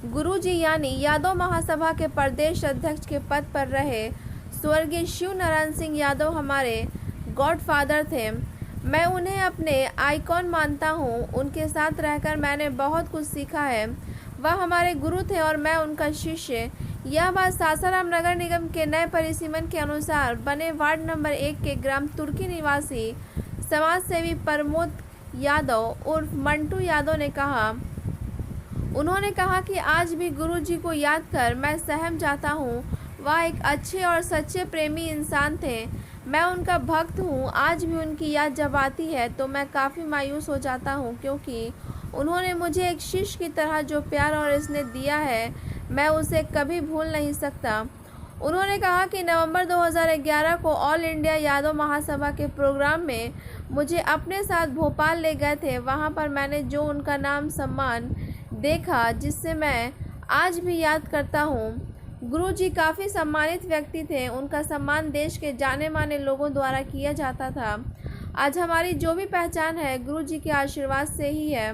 गुरुजी यानी यादव महासभा के प्रदेश अध्यक्ष के पद पर रहे स्वर्गीय शिव नारायण सिंह यादव हमारे गॉडफादर थे। मैं उन्हें अपने आइकॉन मानता हूँ। उनके साथ रहकर मैंने बहुत कुछ सीखा है। वह हमारे गुरु थे और मैं उनका शिष्य। यह बात सासाराम नगर निगम के नए परिसीमन के अनुसार बने वार्ड नंबर 1 के ग्राम तुर्की निवासी समाज सेवी प्रमोद यादव उर्फ मंटू यादव ने कहा। उन्होंने कहा कि आज भी गुरुजी को याद कर मैं सहम जाता हूँ। वह एक अच्छे और सच्चे प्रेमी इंसान थे। मैं उनका भक्त हूँ। आज भी उनकी याद जब आती है तो मैं काफ़ी मायूस हो जाता हूँ, क्योंकि उन्होंने मुझे एक शिष्य की तरह जो प्यार और स्नेह दिया है मैं उसे कभी भूल नहीं सकता। उन्होंने कहा कि नवंबर 2011 को ऑल इंडिया यादव महासभा के प्रोग्राम में मुझे अपने साथ भोपाल ले गए थे। वहाँ पर मैंने जो उनका नाम सम्मान देखा जिससे मैं आज भी याद करता हूँ। गुरुजी काफ़ी सम्मानित व्यक्ति थे। उनका सम्मान देश के जाने माने लोगों द्वारा किया जाता था। आज हमारी जो भी पहचान है गुरुजी के आशीर्वाद से ही है।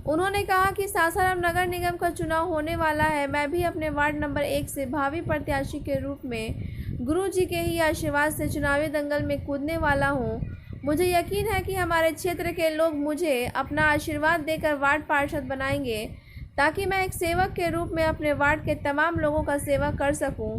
उन्होंने कहा कि सासाराम नगर निगम का चुनाव होने वाला है। मैं भी अपने वार्ड नंबर 1 से भावी प्रत्याशी के रूप में गुरुजी के ही आशीर्वाद से चुनावी दंगल में कूदने वाला हूँ। मुझे यकीन है कि हमारे क्षेत्र के लोग मुझे अपना आशीर्वाद देकर वार्ड पार्षद बनाएंगे, ताकि मैं एक सेवक के रूप में अपने वार्ड के तमाम लोगों का सेवा कर सकूं।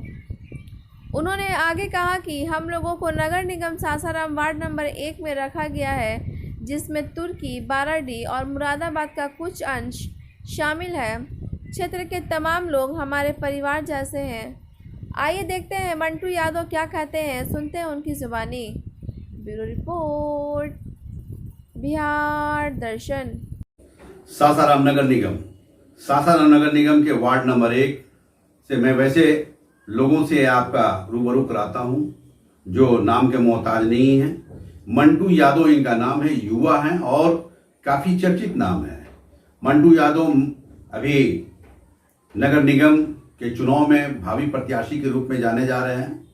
उन्होंने आगे कहा कि हम लोगों को नगर निगम सासाराम वार्ड नंबर 1 में रखा गया है, जिसमें तुर्की, बाराडी और मुरादाबाद का कुछ अंश शामिल है। क्षेत्र के तमाम लोग हमारे परिवार जैसे हैं। आइए देखते हैं मंटू यादव क्या कहते हैं, सुनते हैं उनकी ज़ुबानी। ब्यूरो रिपोर्ट, बिहार दर्शन। सासाराम नगर निगम के वार्ड नंबर 1 से मैं वैसे लोगों से आपका रूबरू कराता हूं जो नाम के मोहताज नहीं है। मंटू यादव इनका नाम है, युवा हैं और काफ़ी चर्चित नाम है। मंटू यादव अभी नगर निगम के चुनाव में भावी प्रत्याशी के रूप में जाने जा रहे हैं।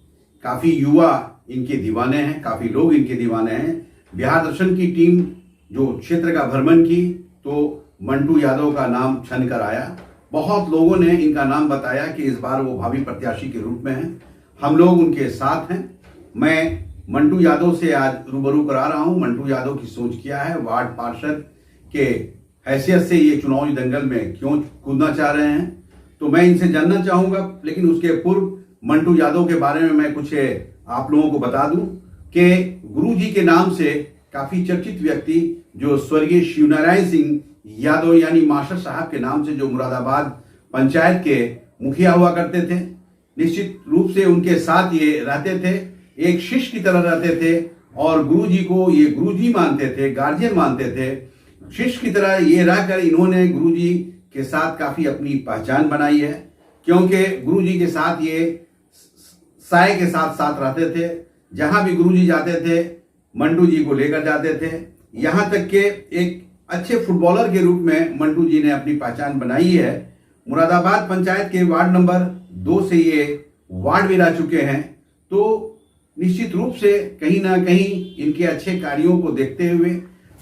काफ़ी युवा इनके दीवाने हैं, काफ़ी लोग इनके दीवाने हैं। बिहार दर्शन की टीम जो क्षेत्र का भ्रमण की तो मंटू यादव का नाम छन कर आया। बहुत लोगों ने इनका नाम बताया कि इस बार वो भावी प्रत्याशी के रूप में हैं। हम लोग उनके साथ हैं। मैं मंटू यादव से आज रूबरू करा रहा हूं। मंटू यादव की सोच क्या है, वार्ड पार्षद के हैसियत से ये चुनावी दंगल में क्यों कूदना चाह रहे हैं, तो मैं इनसे जानना चाहूँगा। लेकिन उसके पूर्व मंटू यादव के बारे में मैं कुछ आप लोगों को बता दूं कि गुरुजी के नाम से काफ़ी चर्चित व्यक्ति जो स्वर्गीय शिवनारायण सिंह यादव यानी मास्टर साहब के नाम से जो मुरादाबाद पंचायत के मुखिया हुआ करते थे, निश्चित रूप से उनके साथ ये रहते थे, एक शिष्य की तरह रहते थे और गुरुजी को ये गुरुजी मानते थे, गार्जियन मानते थे। शिष्य की तरह ये रहकर इन्होंने गुरुजी के साथ काफ़ी अपनी पहचान बनाई है, क्योंकि गुरुजी के साथ ये साय के साथ साथ रहते थे। जहाँ भी गुरुजी जाते थे मंटू जी को लेकर जाते थे। यहाँ तक कि एक अच्छे फुटबॉलर के रूप में मंटू जी ने अपनी पहचान बनाई है। मुरादाबाद पंचायत के वार्ड नंबर 2 से ये वार्ड भी रह चुके हैं, तो निश्चित रूप से कहीं ना कहीं इनके अच्छे कार्यों को देखते हुए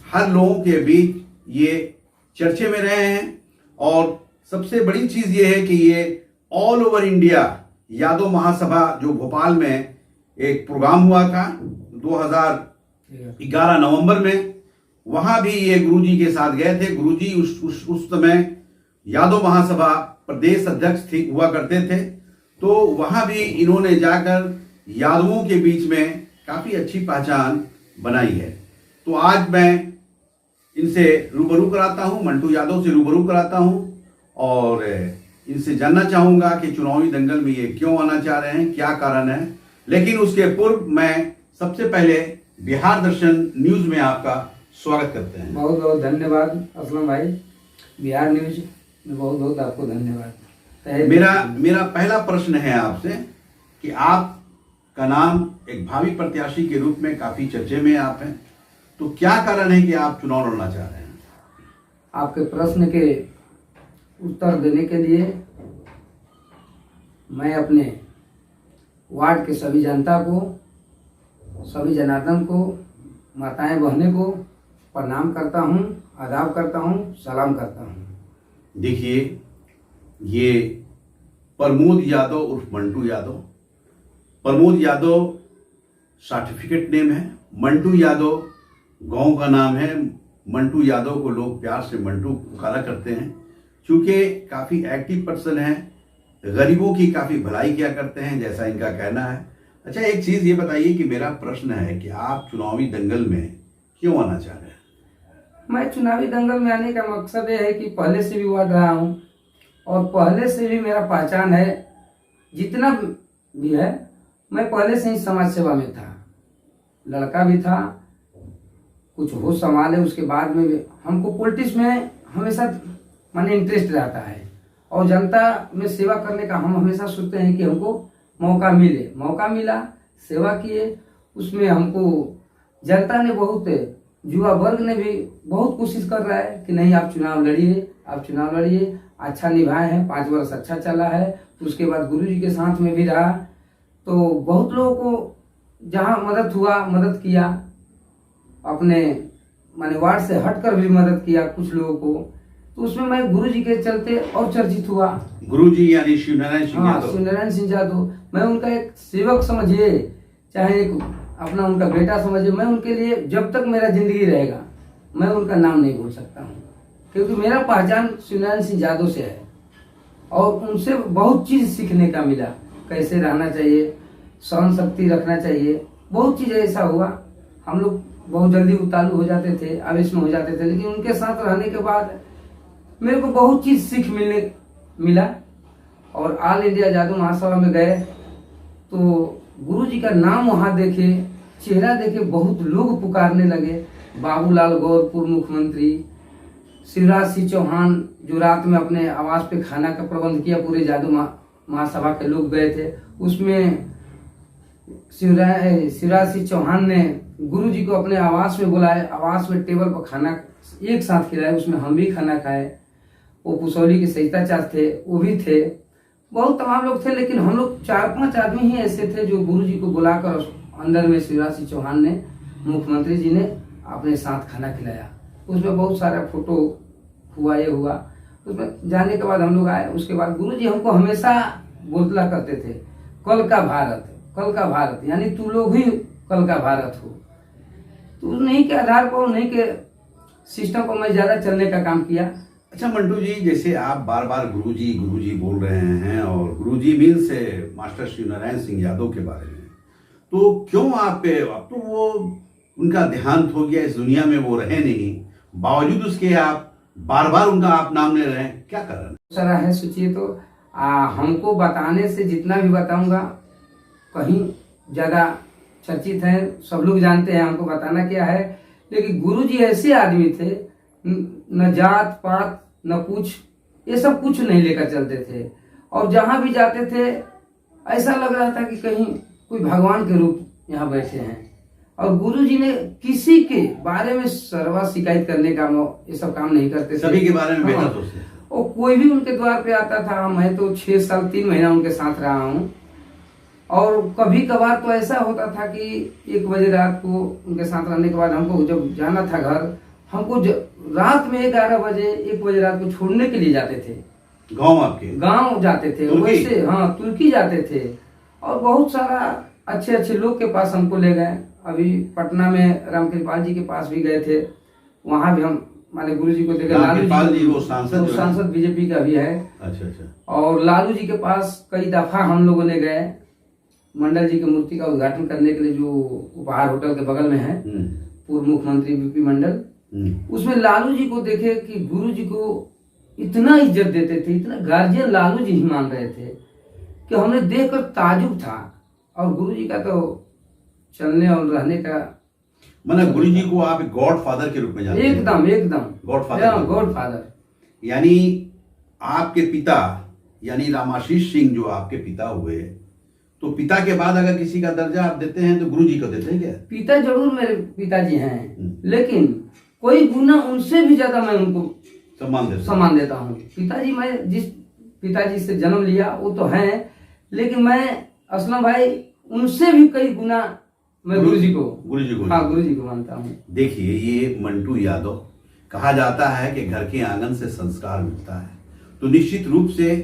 हर लोगों के बीच ये चर्चे में रहे हैं। और सबसे बड़ी चीज़ ये है कि ये ऑल ओवर इंडिया यादव महासभा जो भोपाल में एक प्रोग्राम हुआ था 2011 नवंबर में, वहां भी ये गुरुजी के साथ गए थे। गुरुजी उस समय यादव महासभा प्रदेश अध्यक्ष हुआ करते थे, तो वहां भी इन्होंने जाकर यादवों के बीच में काफ़ी अच्छी पहचान बनाई है। तो आज मैं इनसे रूबरू कराता हूं, मंटू यादव से रूबरू कराता हूं और इनसे जानना चाहूँगा कि चुनावी दंगल में ये क्यों आना चाह रहे हैं, क्या कारण है। लेकिन उसके पूर्व मैं सबसे पहले बिहार दर्शन न्यूज़ में आपका स्वागत करते हैं। बहुत बहुत धन्यवाद असलम भाई। बिहार न्यूज में बहुत बहुत आपको धन्यवाद। मेरा पहला प्रश्न है आपसे कि आपका नाम एक भावी प्रत्याशी के रूप में काफ़ी चर्चे में आप हैं, तो क्या कारण है कि आप चुनाव लड़ना चाह रहे हैं? आपके प्रश्न के उत्तर देने के लिए मैं अपने वार्ड के सभी जनता को, सभी जनार्दन को, माताएं बहनें को प्रणाम करता हूं, आदाब करता हूं, सलाम करता हूं। देखिए, ये प्रमोद यादव उर्फ मंटू यादव। प्रमोद यादव सर्टिफिकेट नेम है, मंटू यादव गांव का नाम है। मंटू यादव को लोग प्यार से मंटू पुकारा करते हैं, क्योंकि काफ़ी एक्टिव पर्सन है, गरीबों की काफ़ी भलाई किया करते हैं, जैसा इनका कहना है। अच्छा, एक चीज़ ये बताइए कि मेरा प्रश्न है कि आप चुनावी दंगल में क्यों आना चाह रहे हैं? मैं चुनावी दंगल में आने का मकसद ये है कि पहले से भी वार्ड रहा हूँ और पहले से भी मेरा पहचान है, जितना भी है मैं पहले से ही समाज सेवा में था, लड़का भी था, कुछ होश संभाले। उसके बाद में भी हमको पॉलिटिक्स में हमेशा माने इंटरेस्ट रहता है और जनता में सेवा करने का हम हमेशा सोचते हैं कि हमको मौका मिले। मौका मिला, सेवा किए, उसमें हमको जनता ने बहुत, युवा वर्ग ने भी बहुत कोशिश कर रहा है कि नहीं आप चुनाव लड़िए, आप चुनाव लड़िए। अच्छा निभाए हैं, 5 वर्ष अच्छा चला है। उसके बाद गुरुजी के साथ में भी रहा, तो बहुत लोगों को जहाँ मदद हुआ मदद किया, अपने माने वार्ड से हटकर भी मदद किया कुछ लोगों को, तो उसमें मैं गुरुजी के चलते और चर्चित हुआ। गुरुजी यानी शिवनारायण सिंह हाँ, यादव। शिवनारायण सिंह यादव, मैं उनका एक सेवक समझिए, चाहे एक अपना उनका बेटा समझिए, मैं उनके लिए जब तक मेरा जिंदगी रहेगा मैं उनका नाम नहीं भूल सकता हूँ, क्योंकि मेरा पहचान शिवनारायण सिंह यादव से है और उनसे बहुत चीज सीखने का मिला। कैसे रहना चाहिए, सहन शक्ति रखना चाहिए, बहुत चीज ऐसा हुआ। हम लोग बहुत जल्दी उतारू हो जाते थे, आवेश में हो जाते थे, लेकिन उनके साथ रहने के बाद मेरे को बहुत चीज सीख मिला। और ऑल इंडिया जादू महासभा में गए तो गुरुजी का नाम वहां देखे, चेहरा देखे, बहुत लोग पुकारने लगे। बाबूलाल गौर पूर्व मुख्यमंत्री, शिवराज सिंह चौहान जो रात में अपने आवास पे खाना का प्रबंध किया, पूरे जादू महासभा के लोग गए थे। उसमें शिवराज सिंह चौहान ने गुरुजी को अपने आवास में बुलाए, आवास में टेबल पर खाना एक साथ खिलाए, उसमें हम भी खाना खाए। वो पुसौली के सहिता चाचा थे, वो भी थे, बहुत तमाम लोग थे, लेकिन हम लोग 4-5 आदमी ही ऐसे थे जो गुरुजी को बुलाकर अंदर में शिवराज सिंह चौहान ने, मुख्यमंत्री जी ने अपने साथ खाना खिलाया। उसमें बहुत सारा फोटो हुआ, ये हुआ। उसमें जाने के बाद हम लोग आए। उसके बाद गुरुजी हमको हमेशा बोतला करते थे, कल का भारत, कल का भारत, यानी तू लोग ही कल का भारत हो। तो उन्हीं के आधार पर, उन्हीं के सिस्टम पर मैं ज्यादा चलने का काम किया। अच्छा मंटू जी, जैसे आप बार बार गुरुजी गुरुजी बोल रहे हैं और गुरुजी मीन्स मास्टर शिवनारायण सिंह यादव के बारे में, तो क्यों आप पे, अब तो वो उनका देहांत हो गया, इस दुनिया में वो रहे नहीं, बावजूद उसके आप बार बार उनका आप नाम ले रहे हैं, क्या कर रहे हैं? सारा है, सोचिए तो हमको बताने से जितना भी बताऊंगा कहीं ज्यादा चर्चित है, सब लोग जानते हैं, हमको बताना क्या है। लेकिन गुरुजी ऐसे आदमी थे, न जात पात न कुछ, ये सब कुछ नहीं लेकर चलते थे, और जहां भी जाते थे ऐसा लग रहा था कि कहीं कोई भगवान के रूप यहाँ बैठे हैं। और गुरुजी ने किसी के बारे में सरवा शिकायत करने का ये सब काम नहीं करते थे, सभी के बारे में बेहतर सोचते हैं। और कोई भी उनके द्वार पे आता था, मैं तो 6 साल 3 महीना उनके साथ रहा हूँ, और कभी कभार तो ऐसा होता था कि 1 बजे रात को उनके साथ रहने के बाद हमको जब जाना था घर, हमको रात में 11 बजे 1 बजे रात को छोड़ने के लिए जाते थे। गांव आपके? गांव जाते थे वैसे, हाँ तुर्की जाते थे, और बहुत सारा अच्छे अच्छे लोग के पास हमको ले गए। अभी पटना में रामकृपाल जी के पास भी गए थे, वहां भी हम माने गुरु जी को देखे। लालू जी वो सांसद बीजेपी का भी है। अच्छा अच्छा। और लालू जी के पास कई दफा हम लोगों ने गए, मंडल जी की मूर्ति का उद्घाटन करने के लिए, जो उपहार होटल के बगल में है, पूर्व मुख्यमंत्री बीपी मंडल, उसमें लालू जी को देखे कि गुरु जी को इतना इज्जत देते थे, इतना गार्जियन लालू जी ही मान रहे थे कि हमने देखकर ताजुब था। और गुरु जी का तो चलने और रहने का, मतलब गुरु जी को आप गॉड फादर के रूप में जानते हैं? एकदम गॉड फादर। गॉड फादर यानी आपके पिता यानी रामाशीष सिंह जो आपके पिता हुए, तो पिता के बाद अगर किसी का दर्जा आप देते हैं तो गुरु जी को देते हैं क्या? पिता जरूर मेरे पिताजी हैं, लेकिन कोई गुना उनसे भी ज्यादा मैं उनको सम्मान देता हूँ। पिताजी, मैं जिस पिताजी से जन्म लिया वो तो है, लेकिन मैं असलम भाई उनसे भी कई गुना मैं गुरु जी को मानता हूँ। देखिए, ये मंटू यादव, कहा जाता है कि घर के आंगन से संस्कार मिलता है, तो निश्चित रूप से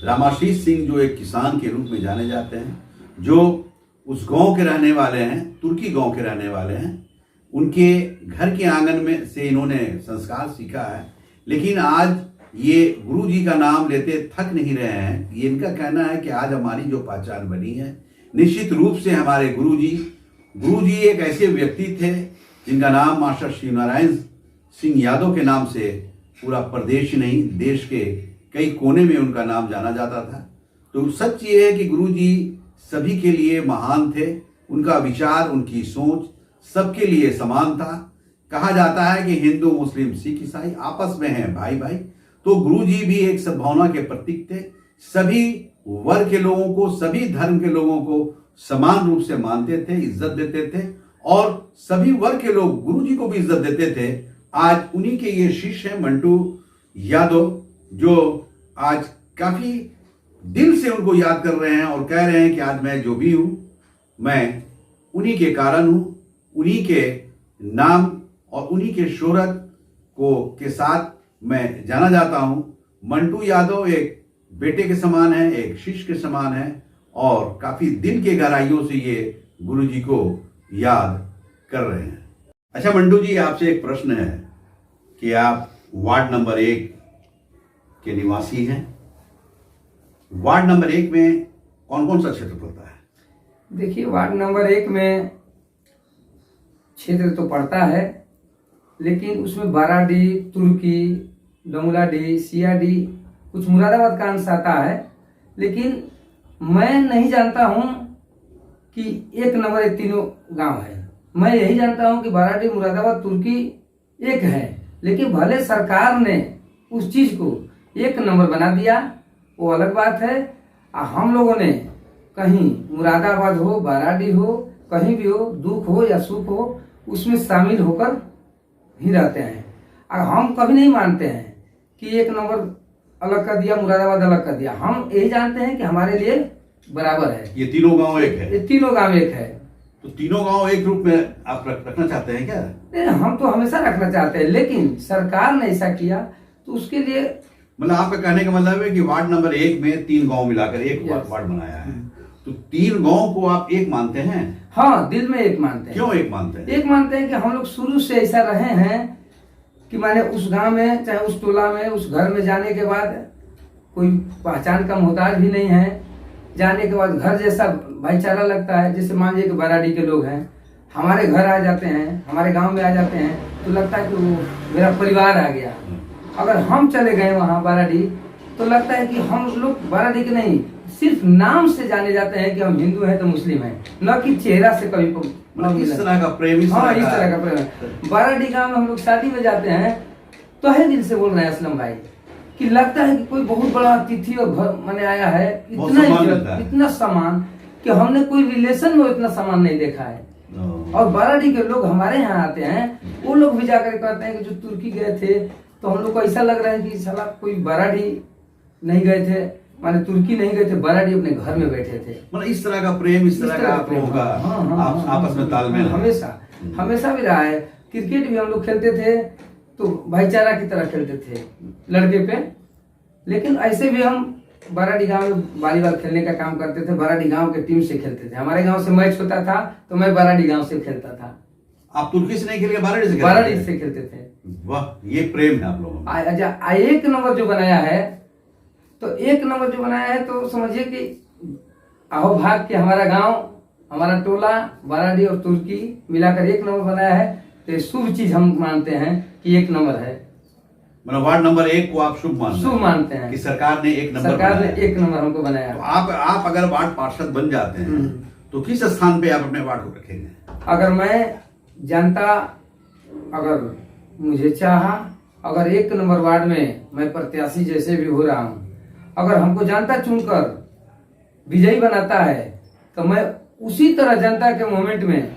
रामाशीष सिंह जो एक किसान के रूप में जाने जाते हैं, जो उस गांव के रहने वाले हैं, तुर्की गांव के रहने वाले हैं, उनके घर के आंगन में से इन्होंने संस्कार सीखा है। लेकिन आज ये गुरु जी का नाम लेते थक नहीं रहे हैं। ये इनका कहना है कि आज हमारी जो पहचान बनी है, निश्चित रूप से हमारे गुरु जी एक ऐसे व्यक्ति थे जिनका नाम मास्टर शिवनारायण सिंह यादव के नाम से पूरा प्रदेश ही नहीं, देश के कई कोने में उनका नाम जाना जाता था। तो सच ये है कि गुरु जी सभी के लिए महान थे। उनका विचार, उनकी सोच सबके लिए समान था। कहा जाता है कि हिंदू, मुस्लिम, सिख, ईसाई आपस में हैं भाई भाई। तो गुरु जी भी एक सद्भावना के प्रतीक थे। सभी वर्ग के लोगों को, सभी धर्म के लोगों को समान रूप से मानते थे, इज्जत देते थे, और सभी वर्ग के लोग गुरु जी को भी इज्जत देते थे। आज उन्हीं के ये शिष्य हैं मंटू यादव, जो आज काफी दिल से उनको याद कर रहे हैं और कह रहे हैं कि आज मैं जो भी हूं, मैं उन्हीं के कारण हूं, उन्हीं के नाम और उन्हीं के शोहरत को के साथ मैं जाना जाता हूं। मंटू यादव एक बेटे के समान है, एक शिष्य के समान है, और काफी दिल के गहराइयों से ये गुरु जी को याद कर रहे हैं। अच्छा मंटू जी, आपसे एक प्रश्न है कि आप वार्ड नंबर 1 के निवासी हैं। वार्ड नंबर 1 में कौन कौन सा क्षेत्र पड़ता है? देखिए, वार्ड नंबर 1 में क्षेत्र तो पड़ता है, लेकिन उसमें बाराडी, तुर्की, डोंगलाडी, सियाडी, कुछ मुरादाबाद का अंश आता है। लेकिन मैं नहीं जानता हूं कि 1 नंबर ये तीनों गांव है। मैं यही जानता हूं कि बाराडी, मुरादाबाद, तुर्की एक है। लेकिन भले सरकार ने उस चीज को 1 नंबर बना दिया, वो अलग बात है। हम लोगों ने कहीं मुरादाबाद हो, बाराडी हो, कहीं भी हो, दुख हो या सुख हो, उसमें शामिल होकर ही रहते हैं। और हम कभी नहीं मानते हैं कि 1 नंबर अलग कर दिया, मुरादाबाद अलग कर दिया। हम यही जानते हैं कि हमारे लिए बराबर है। ये तीनों गांव एक है? ये तीनों गांव एक है। तो तीनों गांव एक रूप में आप रखना चाहते हैं क्या? नहीं, हम तो हमेशा रखना चाहते हैं, लेकिन सरकार ने ऐसा किया तो उसके लिए मतलब आपका कहने का मतलब है कि वार्ड नंबर 1 में 3 गांव मिलाकर एक वार्ड बनाया है। तो 3 गांव को आप एक मानते हैं? हाँ, दिल में एक मानते हैं। क्यों एक मानते हैं? एक मानते हैं कि हम लोग शुरू से ऐसा रहे हैं कि माने उस गांव में, चाहे उस टोला में, उस घर में जाने के बाद कोई पहचान का मोहताज भी नहीं है। जाने के बाद घर जैसा भाईचारा लगता है। जैसे मान लीजिए कि बाराडी के लोग हैं, हमारे घर आ जाते हैं, हमारे गांव में आ जाते हैं, तो लगता है कि वो मेरा परिवार आ गया। अगर हम चले गए वहाँ बाराडी, तो लगता है कि हम लोग बाराडी के नहीं, सिर्फ नाम से जाने जाते हैं कि हम हिंदू हैं तो मुस्लिम हैं, न कि चेहरा से कभी इस तरह का प्रेम, हाँ, इस तरह का प्रेम। बाराडी गांव में हम लोग शादी में जाते हैं तो है दिल से बोल रहे हैं असलम भाई, कि लगता है कि कोई बहुत बड़ा अतिथि और घर मैंने आया है। इतना इज्जत, इतना सामान कि हमने कोई रिलेशन में इतना सामान नहीं देखा है। और बाराडी के लोग हमारे यहाँ आते हैं, वो लोग भी जाकर कहते हैं कि जो तुर्की गए थे, तो हम लोग को ऐसा लग रहा है कि साला कोई बाराडी नहीं गए थे, माने तुर्की नहीं गए थे, बाराडी अपने घर में बैठे थे। मतलब इस तरह का प्रेम, इस तरह का आप लोगों का आपस में तालमेल हमेशा भी रहा है। क्रिकेट भी हम लोग खेलते थे तो भाईचारा की तरह खेलते थे लड़के पे। लेकिन ऐसे भी हम बाराडी गांव में वॉलीबॉल खेलने का काम करते थे। बाराडी गांव के टीम से खेलते थे। हमारे गांव से मैच होता था तो मैं बाराडी गांव से खेलता था। आप तुर्की से नहीं खेल के बाराडी से खेलते थे। वाह, ये प्रेम है आप लोगों में। अच्छा, 1 नंबर जो बनाया है, तो 1 नंबर जो बनाया है, तो समझिए कि अहो भाग के हमारा गांव, हमारा टोला, बाराडी और तुर्की मिलाकर 1 नंबर बनाया है। तो ये शुभ चीज हम मानते हैं कि 1 नंबर है। मतलब वार्ड नंबर 1 को आप शुभ मानते हैं कि सरकार ने 1 नंबर हमको बनाया। तो आप अगर वार्ड पार्षद बन जाते हैं तो किस स्थान पे आप अपने वार्ड को रखेंगे? अगर मैं जनता, अगर मुझे चाहा, अगर 1 नंबर वार्ड में मैं प्रत्याशी जैसे भी हो रहा हूँ, अगर हमको जनता चुनकर विजयी बनाता है, तो मैं उसी तरह जनता के मोमेंट में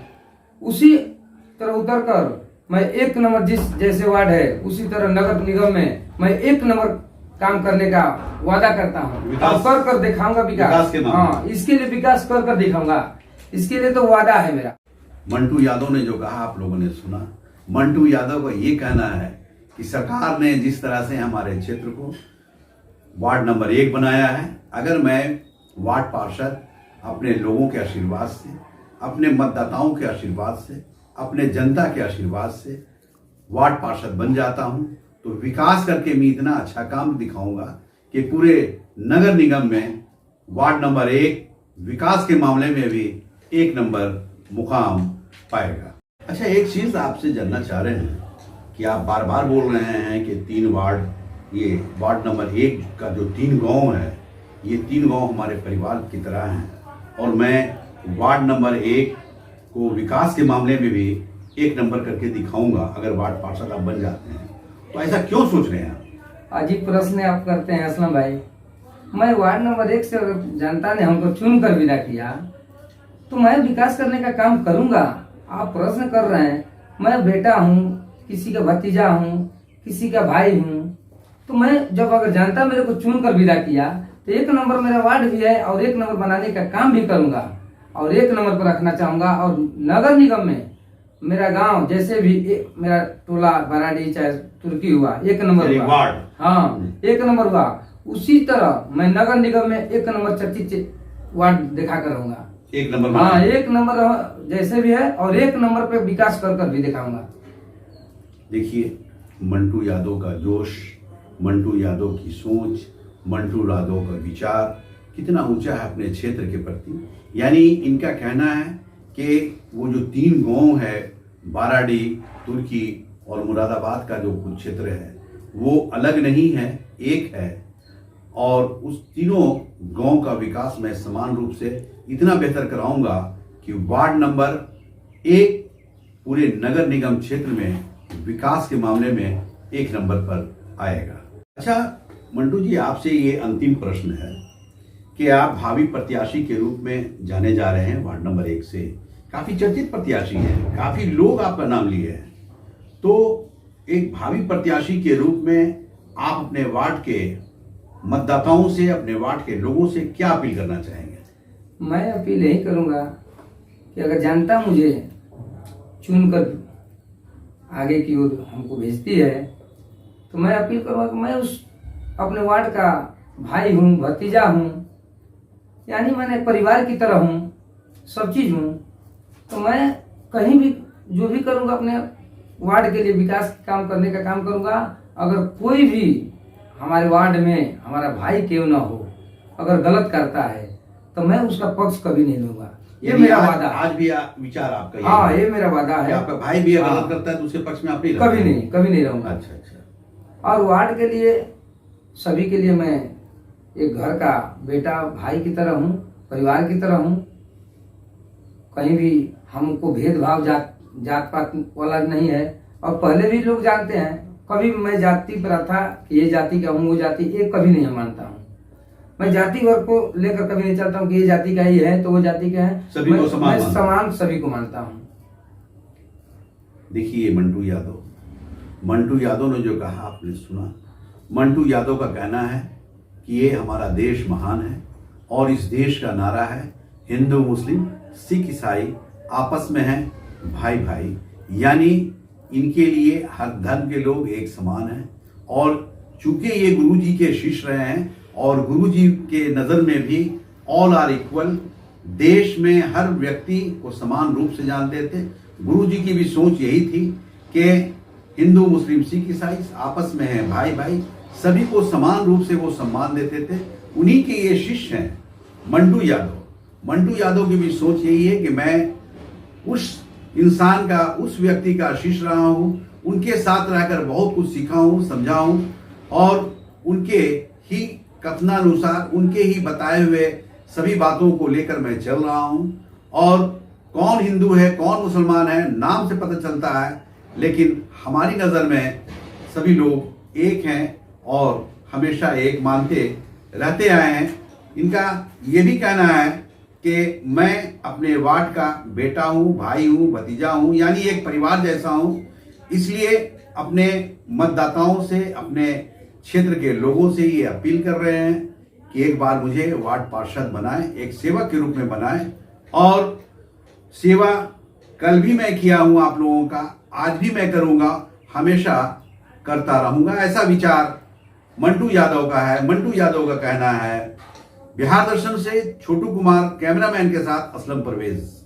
उसी तरह उतर कर मैं 1 नंबर जैसे वार्ड है उसी तरह नगर निगम में मैं 1 नंबर काम करने का वादा करता हूँ। कर दिखाऊंगा विकास। हाँ, इसके लिए विकास कर दिखाऊंगा। इसके लिए तो वादा है मेरा। मंटू यादव ने जो कहा आप लोगों ने सुना। मंटू यादव का ये कहना है कि सरकार ने जिस तरह से हमारे क्षेत्र को वार्ड नंबर 1 बनाया है। अगर मैं वार्ड पार्षद अपने लोगों के आशीर्वाद से, अपने मतदाताओं के आशीर्वाद से, अपने जनता के आशीर्वाद से वार्ड पार्षद बन जाता हूं, तो विकास करके मैं इतना अच्छा काम दिखाऊंगा कि पूरे नगर निगम में वार्ड नंबर 1 विकास के मामले में भी 1 नंबर मुकाम पाएगा। अच्छा, एक चीज आपसे जानना चाह रहे हैं कि आप बार बार बोल रहे हैं कि 3 वार्ड, ये वार्ड नंबर 1 का जो 3 गांव है, ये 3 गांव हमारे परिवार की तरह हैं और मैं वार्ड नंबर 1 को विकास के मामले में भी 1 नंबर करके दिखाऊंगा अगर वार्ड पार्षद आप बन जाते हैं। तो ऐसा क्यों सोच रहे हैं आप? अजीब प्रश्न आप करते हैं असलम भाई। मैं वार्ड नंबर 1 से अगर जनता ने हमको चुन कर विदा किया तो मैं विकास करने का काम करूंगा। आप प्रश्न कर रहे हैं, मैं बेटा हूँ, किसी का भतीजा हूँ, किसी का भाई हूँ, तो मैं जब अगर जनता मेरे को चुन कर विदा किया तो 1 नंबर मेरा वार्ड भी है और 1 नंबर बनाने का काम भी करूंगा और 1 नंबर पर रखना चाहूंगा। और नगर निगम में मेरा गांव जैसे भी मेरा टोला बराड़ी चाहे तुर्की हुआ 1 नंबर हुआ, वार्ड, हाँ 1 नंबर हुआ, उसी तरह मैं नगर निगम में 1 नंबर चर्चित वार्ड दिखा कर रहूंगा। 1 नंबर, हाँ 1 नंबर जैसे भी है और 1 नंबर पे विकास कर भी दिखाऊंगा। देखिए, मंटू यादव का जोश, मंटू यादव की सोच, मंटू यादव का विचार कितना ऊंचा है अपने क्षेत्र के प्रति। यानी इनका कहना है कि वो जो 3 गांव है, बाराडी, तुर्की और मुरादाबाद का जो कुछ क्षेत्र है वो अलग नहीं है, एक है और उस तीनों गांव का विकास मैं समान रूप से इतना बेहतर कराऊंगा कि वार्ड नंबर 1 पूरे नगर निगम क्षेत्र में विकास के मामले में 1 नंबर पर आएगा। अच्छा मंटू जी, आपसे ये अंतिम प्रश्न है कि आप भावी प्रत्याशी के रूप में जाने जा रहे हैं वार्ड नंबर 1 से, काफी चर्चित प्रत्याशी हैं, काफी लोग आपका नाम लिए हैं, तो एक भावी प्रत्याशी के रूप में आप अपने वार्ड के मतदाताओं से, अपने वार्ड के लोगों से क्या अपील करना चाहेंगे? मैं अपील यही करूंगा कि अगर जनता मुझे चुनकर आगे की ओर हमको भेजती है तो मैं अपील करूंगा कि मैं उस अपने वार्ड का भाई हूँ, भतीजा हूँ, यानी मैंने परिवार की तरह हूँ, सब चीज हूँ। तो मैं कहीं भी जो भी करूंगा अपने वार्ड के लिए विकास काम करने का काम करूंगा। अगर कोई भी हमारे वार्ड में हमारा भाई क्यों ना हो, अगर गलत करता है तो मैं उसका पक्ष कभी नहीं लूंगा। ये मेरा वादा। आज भी विचार आपका? हाँ, ये मेरा वादा है। आपका भाई भी गलत करता है तो उसके पक्ष में आप नहीं? कभी नहीं रहूंगा। अच्छा अच्छा। और वार्ड के लिए, सभी के लिए मैं एक घर का बेटा, भाई की तरह हूँ, परिवार की तरह हूँ। कहीं भी हमको भेदभाव जात पात वाला नहीं है। और पहले भी लोग जानते हैं, कभी मैं जाति प्रथा कि ये जाति का हूँ, वो जाति, ये कभी नहीं मानता हूँ। मैं जाति वर्ग को लेकर कभी नहीं चलता हूँ कि ये जाति का ही है तो वो जाति का है। सभी को समान, मैं समान सभी को मानता हूँ। देखिए मंटू यादव ने जो कहा आपने सुना। मंटू यादव का कहना है कि ये हमारा देश महान है और इस देश का नारा है हिंदू मुस्लिम सिख ईसाई आपस में हैं भाई भाई, यानी इनके लिए हर धर्म के लोग एक समान हैं। और चूंकि ये गुरु जी के शिष्य रहे हैं और गुरु जी के नज़र में भी ऑल आर इक्वल, देश में हर व्यक्ति को समान रूप से जानते थे। गुरु जी की भी सोच यही थी कि हिंदू मुस्लिम सिख ईसाई आपस में हैं भाई भाई, सभी को समान रूप से वो सम्मान देते थे। उन्हीं के ये शिष्य हैं मंटू यादव की भी सोच यही है कि मैं उस इंसान का, उस व्यक्ति का शिष्य रहा हूँ, उनके साथ रहकर बहुत कुछ सीखा हूँ, समझा हूँ और उनके ही कथनानुसार, उनके ही बताए हुए सभी बातों को लेकर मैं चल रहा हूँ। और कौन हिंदू है कौन मुसलमान है नाम से पता चलता है, लेकिन हमारी नज़र में सभी लोग एक हैं और हमेशा एक मानते रहते आए हैं। इनका ये भी कहना है कि मैं अपने वार्ड का बेटा हूँ, भाई हूँ, भतीजा हूँ, यानी एक परिवार जैसा हूँ। इसलिए अपने मतदाताओं से, अपने क्षेत्र के लोगों से ये अपील कर रहे हैं कि एक बार मुझे वार्ड पार्षद बनाएं, एक सेवक के रूप में बनाएं। और सेवा कल भी मैं किया हूँ आप लोगों का, आज भी मैं करूँगा, हमेशा करता रहूँगा। ऐसा विचार मंटू यादव का है। मंटू यादव का कहना है बिहार दर्शन से छोटू कुमार, कैमरामैन के साथ असलम परवेज।